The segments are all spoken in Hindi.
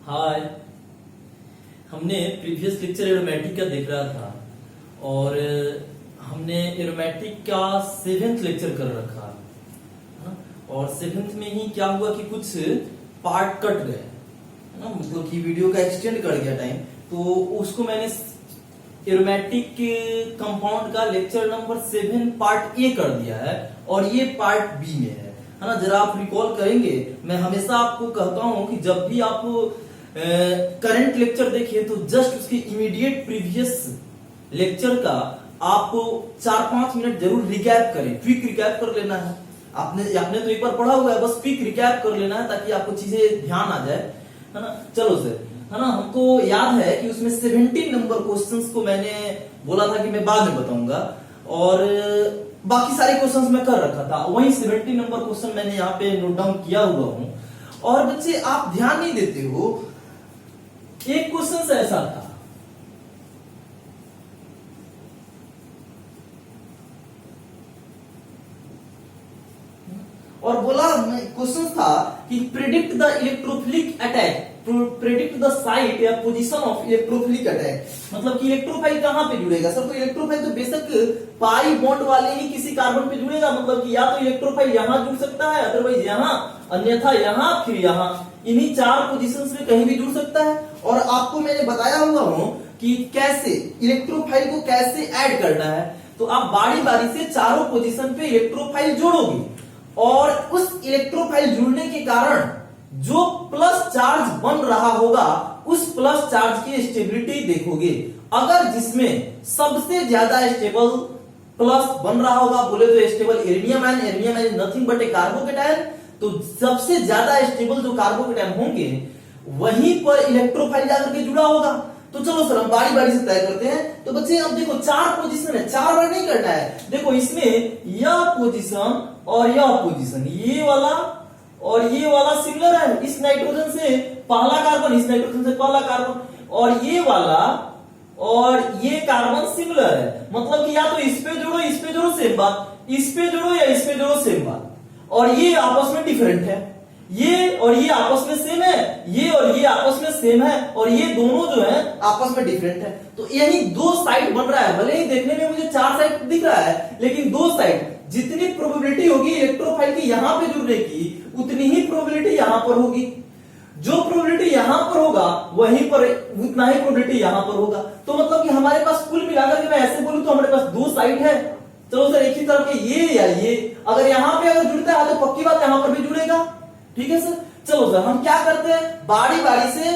हाय। हमने प्रीवियस लेक्चर एरोमेटिक का देख रहा था और हमने एरोमेटिक का 7th लेक्चर कर रखा है और 7th में ही क्या हुआ कि कुछ पार्ट कट गए है ना, मतलब कि वीडियो का एक्सटेंड कर गया टाइम, तो उसको मैंने एरोमेटिक कंपाउंड का लेक्चर नंबर 7 पार्ट ए कर दिया है और ये पार्ट बी में है ना। जरा आप रिकॉल करेंगे, मैं हमेशा आपको कहता हूं कि जब भी आप करंट लेक्चर देखिए तो जस्ट उसके इमीडिएट प्रीवियस लेक्चर का आप 4-5 मिनट जरूर रिकैप करें, क्विक रिकैप कर लेना है। आपने तो एक बार पढ़ा हुआ है, बस क्विक रिकैप कर लेना है ताकि आपको चीजें ध्यान आ जाए, है ना। चलो सर, है ना, हमको याद है कि उसमें 17 नंबर क्वेश्चंस को मैंने बोला था कि मैं बाद में बताऊंगा और बाकी सारे क्वेश्चंस मैं कर रखा था, वही 17 नंबर क्वेश्चन मैंने यहाँ पे नोट डाउन किया हुआ हूं। और बच्चे आप ध्यान नहीं देते हो, एक क्वेश्चन ऐसा था, और बोला क्वेश्चन था कि predict the electrophilic attack, predict the site या पोजीशन ऑफ इलेक्ट्रोफिलिक अटैक, मतलब कि इलेक्ट्रोफाइल कहां पे जुड़ेगा सर। तो इलेक्ट्रोफाइल तो बेशक पाई बॉन्ड वाले ही किसी कार्बन पे जुड़ेगा, मतलब कि या तो इलेक्ट्रोफाइल यहां जुड़ सकता है, अदरवाइज यहां, अन्यथा यहां, फिर यहां, इन्हीं 4 पोजीशंस में कहीं भी जुड़ सकता है। और आपको मैंने बताया हुआ हूं कि कैसे इलेक्ट्रोफाइल को कैसे ऐड करना है। तो आप बारी बारी से चारों पोजीशन पे इलेक्ट्रोफाइल जोड़ोगे और उस इलेक्ट्रोफाइल जुड़ने के कारण जो प्लस चार्ज बन रहा होगा उस प्लस चार्ज की स्टेबिलिटी देखोगे। अगर जिसमें सबसे ज्यादा स्टेबल प्लस बन रहा होगा, बोले तो stable arenium ion, arenium ion nothing but a carbocation, तो सबसे ज्यादा स्टेबल जो कार्बोकेटायन होंगे वहीं पर इलेक्ट्रोफाइल जाकर के जुड़ा होगा। तो चलो सर हम बारी बारी से तय करते हैं। तो बच्चे अब देखो 4 पोजीशन है, 4 बार नहीं करना है। देखो इसमें यह पोजीशन और यह पोजीशन, ये वाला और ये वाला सिमिलर है, इस नाइट्रोजन से पहला कार्बन, इस नाइट्रोजन से पहला कार्बन, और ये वाला और ये कार्बन सिमिलर है, मतलब कि या तो इस पे जोड़ो सेम बात, इस पे जोड़ो या इस पे जोड़ो सेम बात, और ये आपस में डिफरेंट है, ये और ये आपस में सेम है, ये और ये आपस में सेम है, और ये दोनों जो है आपस में डिफरेंट है। तो यही 2 साइड बन रहा है, भले ही देखने में मुझे 4 साइड दिख रहा है, लेकिन 2 साइड, जितनी प्रोबेबिलिटी होगी इलेक्ट्रोफाइल की यहां पे जुड़ने की, उतनी ही प्रोबेबिलिटी यहां पर होगी। जो प्रोबेबिलिटी यहां पर होगा वहीं पर उतना ही प्रोबेबिलिटी यहां पर होगा। तो मतलब कि हमारे पास कुल मिलाकर के मैं ऐसे बोलूं तो हमारे पास 2 साइड है। चलो सर, एक ही तरफ के ये या ये, अगर यहां पे अगर जुड़ता है तो पक्की बात यहां पर भी जुड़ेगा, ठीक है सर। चलो सर हम क्या करते हैं, बारी बारी से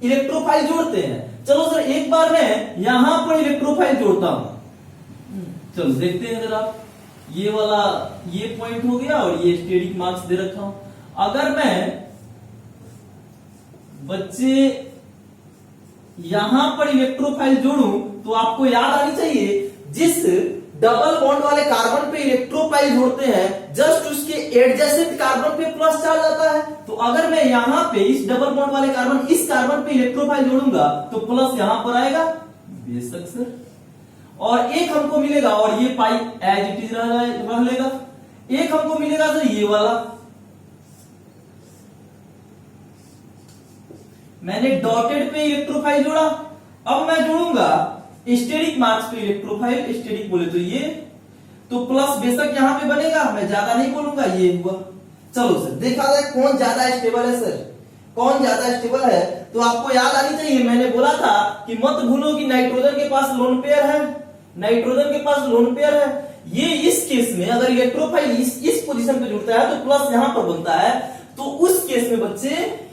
इलेक्ट्रोफाइल जोड़ते हैं। चलो सर एक बार मैं यहां पर इलेक्ट्रोफाइल जोड़ता हूं, चलो देखते हैं जरा। ये वाला ये पॉइंट हो गया और ये स्टेरिक मार्क्स दे रखा हूं। अगर मैं बच्चे यहां पर इलेक्ट्रोफाइल जोड़ूं तो आपको याद आनी चाहिए, जिस डबल बॉन्ड वाले कार्बन पे इलेक्ट्रोफाइल जोड़ते हैं जस्ट उसके एडजेसेंट कार्बन पे प्लस चार्ज आता है। तो अगर मैं यहां पे इस डबल बॉन्ड वाले कार्बन, इस कार्बन पे इलेक्ट्रोफाइल जोड़ूंगा तो प्लस यहां पर आएगा, बेशक सर, और एक हमको मिलेगा, और ये पाई एज इट इज रह लेगा। एक हमको मिलेगा सर ये वाला, मैंने डॉटेड पे इलेक्ट्रोफाइल जोड़ा। अब मैं जोड़ूंगा स्टेरिक मार्क्स पे इलेक्ट्रोफाइल, स्टेरिक बोले तो ये, तो प्लस बेशक यहां पे बनेगा, मैं ज्यादा नहीं बोलूंगा, ये हुआ। चलो सर देखा जाए कौन ज्यादा स्टेबल है सर, कौन ज्यादा स्टेबल है। तो आपको याद आनी चाहिए, मैंने बोला था कि मत भूलो कि नाइट्रोजन के पास लोन पेयर है, नाइट्रोजन के पास लोन पेयर है। ये इस केस में अगर इलेक्ट्रोफाइल इस पोजीशन पे जुड़ता है तो प्लस यहां पर बनता है, तो उस केस में बच्चे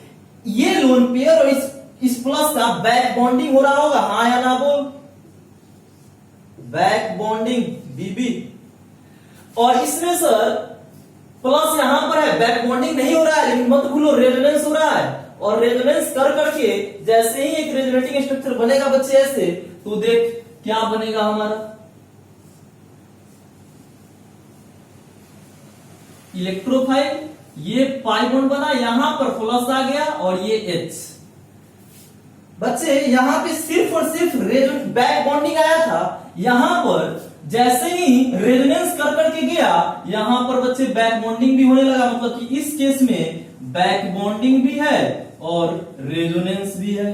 ये लोन पेयर और इस प्लस का बैक बॉन्डिंग हो रहा होगा, हाँ या ना बोल, बैक बॉन्डिंग बीबी। और इसमें सर प्लस यहां पर है, बैक बॉन्डिंग नहीं हो रहा है, लेकिन मत भूलो रेजोनेंस हो रहा है, और रेजोनेंस कर करके जैसे ही एक रेजोनेटिंग स्ट्रक्चर बनेगा बच्चे ऐसे, तो देख क्या बनेगा हमारा, इलेक्ट्रोफाइल, ये पाई बॉन्ड बना, यहां पर प्लस आ गया और ये H। बच्चे यहां पे सिर्फ और सिर्फ बैक बॉन्डिंग आया था, यहां पर जैसे ही रेजोनेंस कर करके गया यहां पर बच्चे बैक बॉन्डिंग भी होने लगा, मतलब कि इस केस में बैक बॉन्डिंग भी है और रेजोनेंस भी है।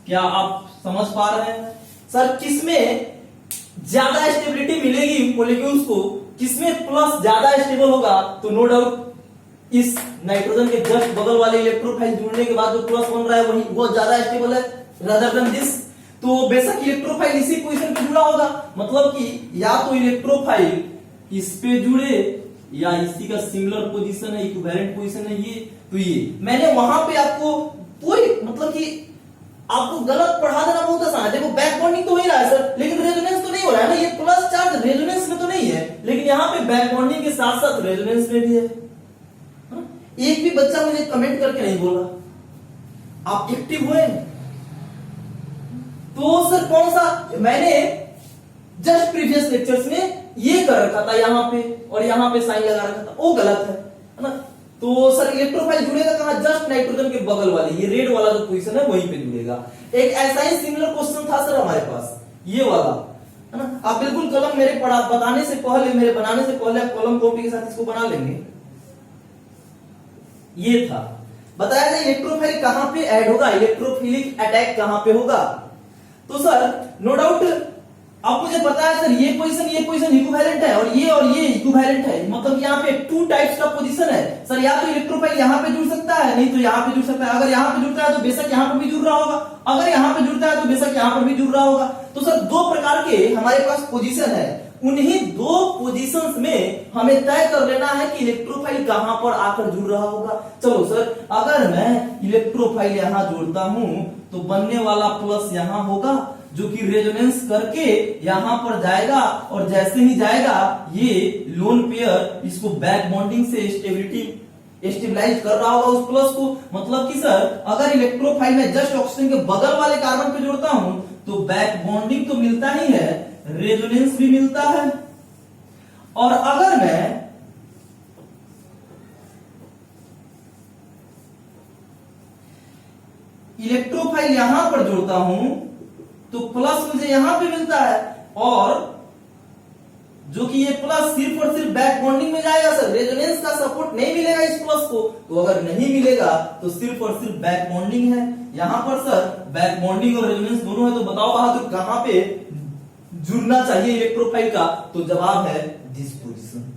क्या आप समझ पा रहे हैं सर? किसमें ज्यादा स्टेबिलिटी मिलेगी मॉलिक्यूल्स को, किसमें प्लस ज्यादा स्टेबल होगा? तो नो डाउट इस नाइट्रोजन के जस्ट बगल वाले इलेक्ट्रोफाइल जुड़ने के बाद जो प्लस बन रहा है वही बहुत ज्यादा स्टेबल है रादर देन दिस। तो बेशक इलेक्ट्रोफाइल इसी पोजीशन पे जुड़ा होगा, मतलब कि या तो इलेक्ट्रोफाइल इस पे जुड़े या इसी का सिमिलर पोजीशन है, इक्विवेलेंट पोजीशन है ये। तो ये मैंने वहां पे आपको पूरी मतलब कि आपको गलत पढ़ा देना बहुत आसान है। देखो बैक बॉन्डिंग तो हो ही रहा है सर, लेकिन रेजोनेंस तो नहीं हो रहा है ना। ये प्लस चार्ज रेजोनेंस में तो नहीं है, लेकिन यहाँ पे बैक बॉन्डिंग के साथ साथ रेजोनेंस में भी है। एक भी बच्चा मुझे कमेंट करके नहीं बोला आप एक्टिव हुए। तो सर कौन सा, मैंने जस्ट प्रीवियस लेक्चर्स में ये कर रखा था यहाँ पे और यहाँ पे साइन लगा रखा था, वो गलत है ना। तो सर इलेक्ट्रोफाइल जुड़ेगा कहां? जस्ट नाइट्रोजन के बगल वाले, ये रेड वाला जो पोजीशन है वहीं पे जुड़ेगा। एक ऐसा ही सिमिलर क्वेश्चन था सर हमारे पास, ये वाला है ना। आप बिल्कुल कलम मेरे बताने से पहले, मेरे बनाने से पहले आप कलम कॉपी के साथ इसको बना लेंगे। ये था बताया था इलेक्ट्रोफाइल कहां पे ऐड होगा, इलेक्ट्रोफिलिक अटैक कहां पे होगा। तो सर नो डाउट अब मुझे पता है सर ये पोजीशन इक्विवेलेंट है और ये इक्विवेलेंट है, मतलब यहाँ पे टू टाइप्स का पोजीशन है सर। या तो इलेक्ट्रोफाइल यहाँ पे जुड़ सकता है, नहीं तो यहाँ पे जुड़ सकता है। अगर यहाँ पे जुड़ता है तो बेशक यहाँ पर भी जुड़ रहा होगा, अगर यहाँ पे जुड़ता है तो बेशक यहाँ पर भी जुड़ रहा होगा। तो सर दो प्रकार के हमारे पास पोजीशन है, उन्हीं दो पोजीशंस में हमें तय कर लेना है कि इलेक्ट्रोफाइल कहां पर आकर जुड़ रहा होगा। चलो सर अगर मैं इलेक्ट्रोफाइल यहां जोड़ता हूं तो बनने वाला प्लस यहां होगा जो कि रेजोनेंस करके यहां पर जाएगा, और जैसे ही जाएगा ये लोन पेयर इसको बैक बॉन्डिंग से स्टेबलाइज कर रहा होगा उस प्लस को। मतलब कि सर अगर इलेक्ट्रोफाइल में जस्ट ऑक्सीजन के बगल वाले कार्बन पे जोड़ता हूं तो बैक बॉन्डिंग तो मिलता ही है, रेजोनेंस भी मिलता है। और अगर मैं इलेक्ट्रोफाइल यहां पर जोड़ता हूं तो प्लस मुझे यहां पे मिलता है, और जो कि ये प्लस सिर्फ और सिर्फ बैक बॉन्डिंग में जाएगा सर, रेजोनेंस का सपोर्ट नहीं मिलेगा इस प्लस को। तो अगर नहीं मिलेगा तो सिर्फ और सिर्फ बैक बॉन्डिंग है। यहां पर सर बैक बॉन्डिंग और रेजोनेंस दोनों है, तो बताओ बहादुर कहां पे जुड़ना चाहिए इलेक्ट्रोफाइल का? तो जवाब है दिस पोजीशन।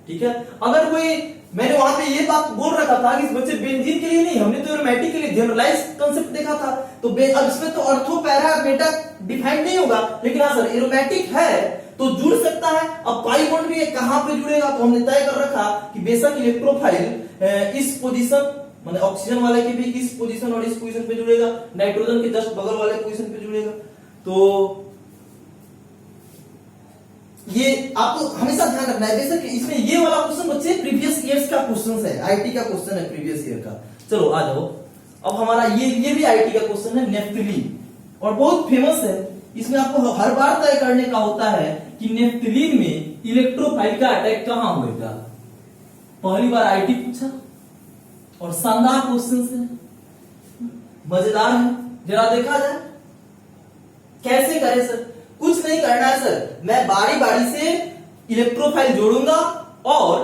ठीक है। अगर कोई, मैंने वहां पे ये बात बोल रखा था कि इस बच्चे बेंजीन के लिए नहीं, हमने तो एरोमेटिक के लिए जनरलाइज कांसेप्ट देखा था। तो अब इसमें तो अर्थो पैरा बेटा डिफाइन नहीं होगा, लेकिन हाँ सर एरोमेटिक है तो जुड़ सकता है। अब पाई बॉन्ड भी कहां पे जुड़ेगा तो हमने तय कर रखा कि बेशक इलेक्ट्रोफाइल इस पोजीशन मतलब ऑक्सीजन वाले के भी इस पोजीशन और इस पोजीशन पे जुड़ेगा, नाइट्रोजन के जस्ट बगल वाले पोजीशन पे जुड़ेगा। तो ये आपको हमेशा ध्यान रखना है। बेशक इसमें ये वाला क्वेश्चन बच्चे प्रीवियस ईयर्स का क्वेश्चन है, आईटी का क्वेश्चन है प्रीवियस ईयर का। चलो आ जाओ, अब हमारा ये भी आईटी का क्वेश्चन है, नेफ्थलीन, और बहुत फेमस है। इसमें आपको हर बार तय करने का होता है कि नेफ्थलीन में इलेक्ट्रोफाइल का अटैक कहां होगा। पहली बार आईटी पूछा और शानदार क्वेश्चन है, मजेदार है। जरा देखा जाए कैसे करें सर। कुछ नहीं करना है सर, मैं बारी बारी से इलेक्ट्रोफाइल जोड़ूंगा और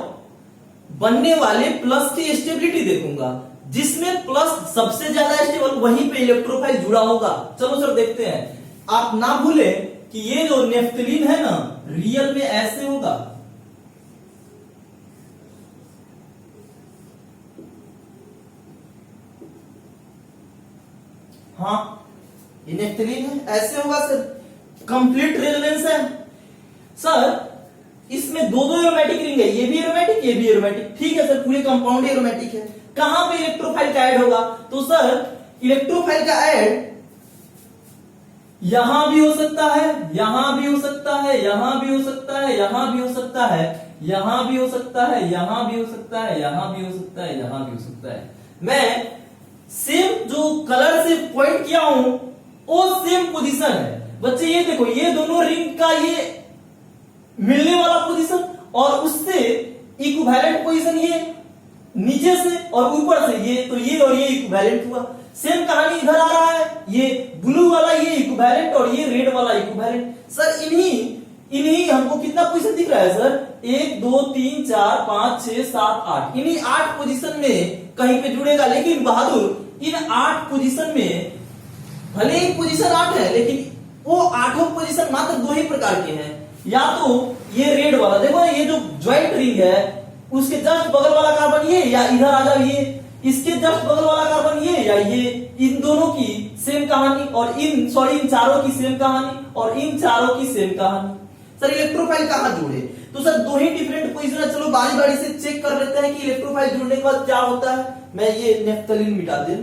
बनने वाले प्लस की स्टेबिलिटी देखूंगा, जिसमें प्लस सबसे ज्यादा स्टेबल वहीं पे इलेक्ट्रोफाइल जुड़ा होगा। चलो सर देखते हैं। आप ना भूलें कि ये जो नेफ्थलीन है ना, रियल में ऐसे होगा, हाँ ये नेफ्थलीन है, ऐसे होगा सर, कंप्लीट रेजोनेंस है सर। इसमें दो एरोमेटिक रिंग है, ये भी एरोमेटिक ये भी एरोमेटिक, ठीक है सर, पूरे कंपाउंड एरोमेटिक है। कहां पे इलेक्ट्रोफाइल का ऐड होगा? तो सर इलेक्ट्रोफाइल का ऐड यहां भी हो सकता है, यहां भी हो सकता है, यहां भी हो सकता है, यहां भी हो सकता है, यहां भी हो सकता है, यहां भी हो सकता है, यहां भी हो सकता है, यहां भी हो सकता है। मैं सेम जो कलर से पॉइंट किया हूं वो सेम पोजीशन है बच्चे। ये देखो, ये दोनों रिंग का ये मिलने वाला पोजीशन और उससे इक्विवेलेंट पोजीशन ये नीचे से और ऊपर से, ये तो ये और ये इक्विवेलेंट हुआ। सेम कहानी इधर आ रहा है, ये ब्लू वाला ये इक्विवेलेंट और ये रेड वाला इक्विवेलेंट। सर इन्हीं हमको कितना पोजीशन दिख रहा है सर? 1 2 3 4 5 6 7 8, इन्हीं 8 पोजीशन में कहीं पे जुड़ेगा। लेकिन बहादुर इन 8 पोजीशन में भले ही पोजीशन 8 है, लेकिन वो 8 पोजीशन मात्र 2 ही प्रकार के हैं। या तो ये रेड वाला देखो, ये जो ज्वाइंट रिंग है उसके जस्ट बगल वाला कार्बन ये, या इधर आ जाओ ये इसके जस्ट बगल वाला कार्बन ये, या ये, इन दोनों की सेम कहानी, और इन चारों की सेम कहानी, और इन चारों की सेम कहानी। सर इलेक्ट्रोफाइल कहां जुड़े? तो सर 2 ही डिफरेंट पोजीशन है। चलो बारी बारी से चेक कर लेते हैं कि इलेक्ट्रोफाइल जुड़ने के बाद क्या होता है। मैं ये नेफ्थलीन मिटा दे।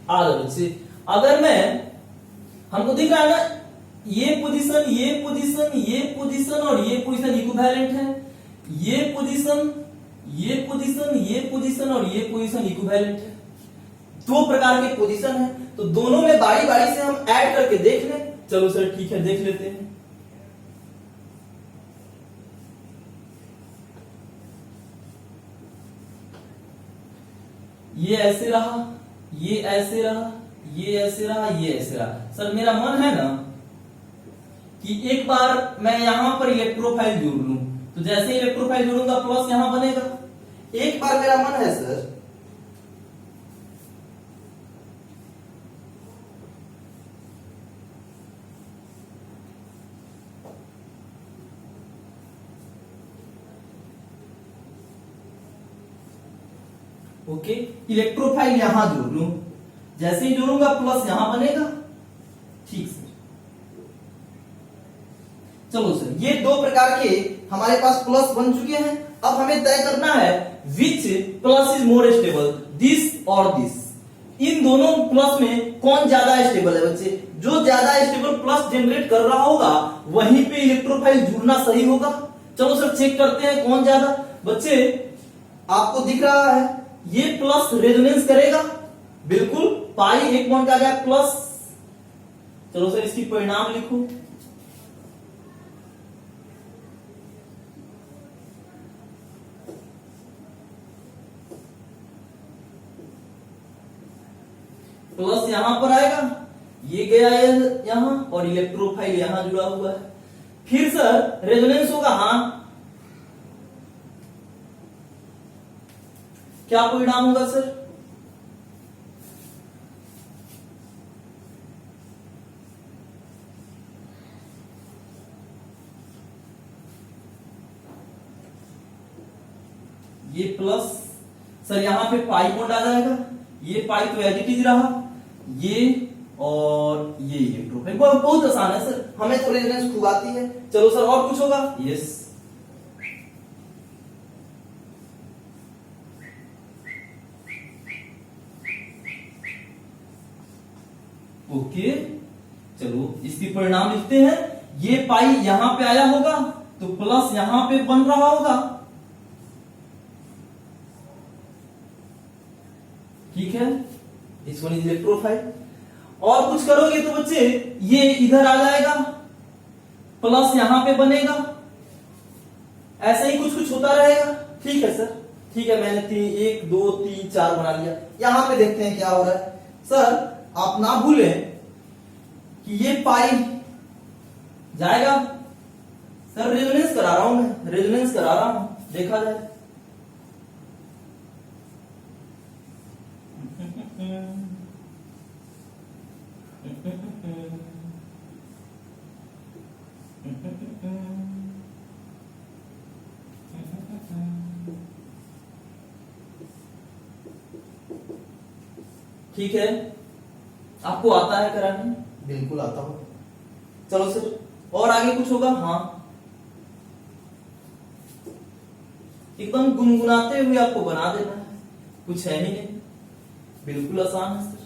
बच्चे, अगर मैं, हमको दिख रहा है ना, ये पोजीशन, ये पोजीशन, ये पोजीशन और ये पोजीशन इक्विवेलेंट है। ये पोजीशन, ये पोजीशन, ये पोजीशन और ये पोजीशन इक्विवेलेंट है। 2 प्रकार के पोजीशन है, तो दोनों में बारी बारी से हम ऐड करके देख लें। चलो सर ठीक है, देख लेते हैं। ये ऐसे रहा, ये ऐसे रहा, ये ऐसे रहा, ये ऐसे रहा। सर मेरा मन है ना कि एक बार मैं यहां पर इलेक्ट्रोफाइल जोड़ लूं, तो जैसे इलेक्ट्रोफाइल जोड़ूंगा प्लस यहां बनेगा। एक बार मेरा मन है सर ओके, इलेक्ट्रोफाइल यहां जोड़ लूं, जैसे ही जोड़ूंगा प्लस यहां बनेगा। ठीक सर, चलो सर ये 2 प्रकार के हमारे पास प्लस बन चुके हैं। अब हमें तय करना है which plus is more stable, this और दिस। इन दोनों प्लस में कौन ज्यादा स्टेबल है बच्चे? जो ज्यादा स्टेबल प्लस जनरेट कर रहा होगा वहीं पे इलेक्ट्रोफाइल जुड़ना सही होगा। चलो सर चेक करते हैं कौन ज्यादा। बच्चे आपको दिख रहा है ये प्लस रेजोनेंस करेगा, बिल्कुल पाई एक बॉन्ड का गया प्लस। चलो सर इसकी परिणाम लिखो। प्लस यहां पर आएगा, ये गया यहां, और इलेक्ट्रोफाइल यहां जुड़ा हुआ है। फिर सर रेजोनेंस होगा, हाँ क्या परिणाम होगा सर? ये प्लस, सर यहां पे पाई बॉन्ड आ जाएगा, ये पाई तो एज इट इज रहा, ये और ये इलेक्ट्रोफाइल। बहुत आसान है सर, हमें तो रेजोनेंस खूब आती है। चलो सर और कुछ होगा? Yes, okay. चलो इसकी परिणाम लिखते हैं। ये पाई यहां पे आया होगा तो प्लस यहां पे बन रहा होगा, ठीक है। इस वन इज इलेक्ट्रोफाइल। और कुछ करोगे तो बच्चे ये इधर आ जाएगा, प्लस यहां पे बनेगा, ऐसे ही कुछ कुछ होता रहेगा। ठीक है सर, ठीक है, मैंने 1 2 3 4 बना लिया। यहां पे देखते हैं क्या हो रहा है। सर आप ना भूलें कि ये पाई जाएगा। सर रेजोनेंस करा रहा हूं मैं, रेजोनेंस करा रहा हूं, देखा जाए। ठीक है, आपको आता है कराने? बिल्कुल आता हो। चलो सर और आगे कुछ होगा? हाँ, एकदम गुनगुनाते हुए आपको बना देना है, कुछ है ही नहीं, बिल्कुल आसान है सर।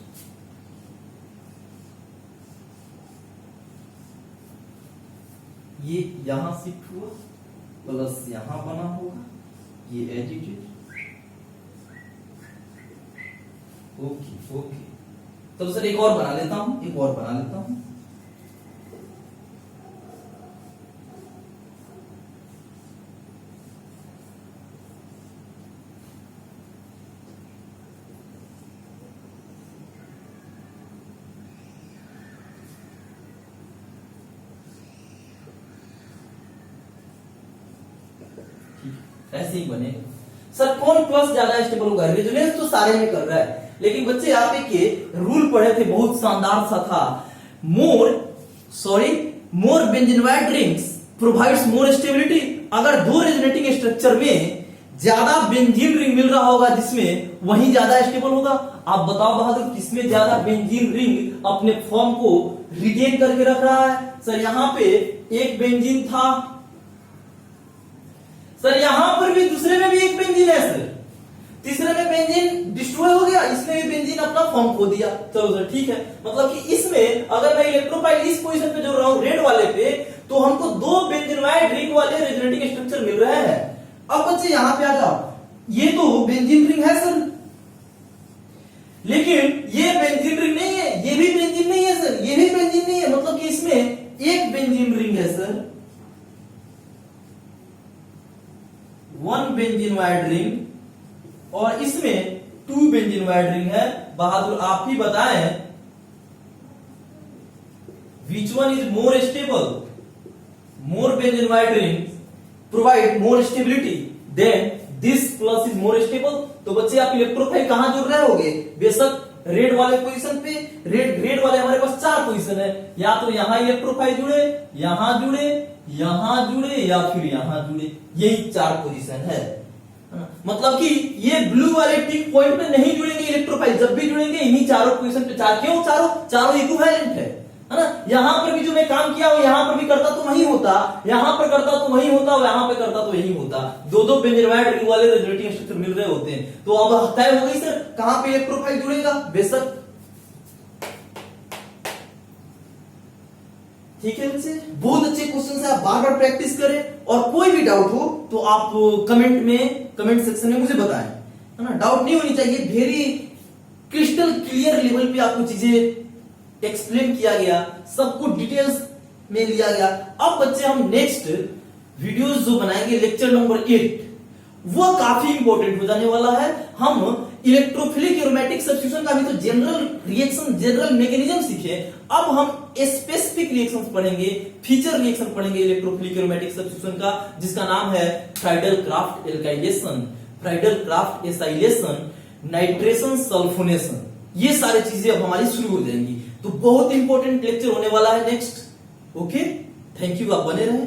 ये यहां शिफ्ट हुआ, प्लस यहां बना होगा, ये एडिटेड। ओके ओके, तो सर एक और बना लेता हूं, एक और बना लेता हूं। ऐसे ही बनेगा। सर कौन प्लस ज्यादा स्टेबल होगा? रेजोनेंस तो सारे में कर रहा है, लेकिन बच्चे आप एक रूल पढ़े थे, बहुत शानदार सा था, more benzenoid rings provides more stability. अगर दो रेजोनेटिंग स्ट्रक्चर में ज्यादा बेंजीन रिंग मिल रहा होगा जिसमें, वही ज्यादा स्टेबल होगा। आप बताओ बहादुर, किसमें ज्यादा बेंजीन रिंग अपने फॉर्म को रिटेन करके रख रहा है? सर यहां पे एक बेंजीन था, सर यहां पर भी दूसरे में भी एक बेंजीन है सर, तीसरे में बेंजीन डिस्ट्रॉय हो गया, इसमें भी बेंजीन अपना फॉर्म खो दिया। चलो सर ठीक है, मतलब कि इसमें अगर मैं इलेक्ट्रोफाइल इस पोजीशन पे जोड़ रहा हूं रेड वाले पे, तो हमको दो बेंजीनोइड रिंग वाले रेजोनेटिंग स्ट्रक्चर मिल रहे हैं। अब बच्चे यहां पे आ जाओ, ये तो बेंजीन रिंग है सर, लेकिन ये बेंजीन रिंग नहीं है, ये भी बेंजीन नहीं है सर, ये भी बेंजीन नहीं है, मतलब कि इसमें एक बेंजीन रिंग है सर, वन बेंजीनोइड रिंग, और इसमें टू बेंजीनोइड रिंग है। बहादुर आप ही बताएं which one is more stable? More benzenoid rings provide more stability, then this plus is more stable। तो बच्चे आप इलेक्ट्रोफाइल कहां जुड़ रहे होगे? बेशक रेड वाले पोजीशन पे, रेड वाले हमारे पास 4 पोजीशन है, या तो यहां इलेक्ट्रोफाइल जुड़े, यहां जुड़े, यहां जुड़े, या फिर यहां जुड़े, यही 4 पोजीशन है। मतलब कि ये ब्लू वाले टिक पॉइंट पे नहीं जुड़ेंगे इलेक्ट्रोफाइल, जब भी जुड़ेंगे इन्हीं चारों पोजीशन पे। क्यों? चारों इक्विवेलेंट है ना। यहां पर भी जो मैं काम किया वो यहां पर भी करता तो वही होता, यहां पर करता तो वही होता, और यहां पर करता तो यही होता। दो बेंजीनोइड रिंग वाले रेजोनेटिंग स्ट्रक्चर मिल रहे होते हैं। तो अब तय हो गई सर कहां पे इलेक्ट्रोफाइल जुड़ेगा? बेशक ठीक है बच्चे, बहुत अच्छे क्वेश्चन है, आप बार बार प्रैक्टिस करें, और कोई भी डाउट हो तो आप कमेंट सेक्शन में मुझे बताएं, है ना। डाउट नहीं होनी चाहिए, वेरी क्रिस्टल क्लियर लेवल पे आपको चीजें एक्सप्लेन किया गया, सब कुछ डिटेल्स में लिया गया। अब बच्चे हम नेक्स्ट वीडियोस जो बनाएंगे लेक्चर नंबर 8, वो काफी इंपॉर्टेंट हो जाने वाला है। हम इलेक्ट्रोफिलिक एरोमेटिक सब्स्टिट्यूशन का भी तो जनरल रिएक्शन, जनरल मैकेनिज्म सीखे, अब हम स्पेसिफिक रिएक्शंस पढ़ेंगे, फीचर रिएक्शन पढ़ेंगे इलेक्ट्रोफिलिक एरोमेटिक सब्स्टिट्यूशन का, जिसका नाम है Friedl-craft alkylation, Friedl-craft acylation, nitration sulphonation. ये सारी चीजें अब हमारी शुरू हो जाएंगी, तो बहुत इंपॉर्टेंट लेक्चर होने वाला है नेक्स्ट। ओके, थैंक यू, आप बने रहे।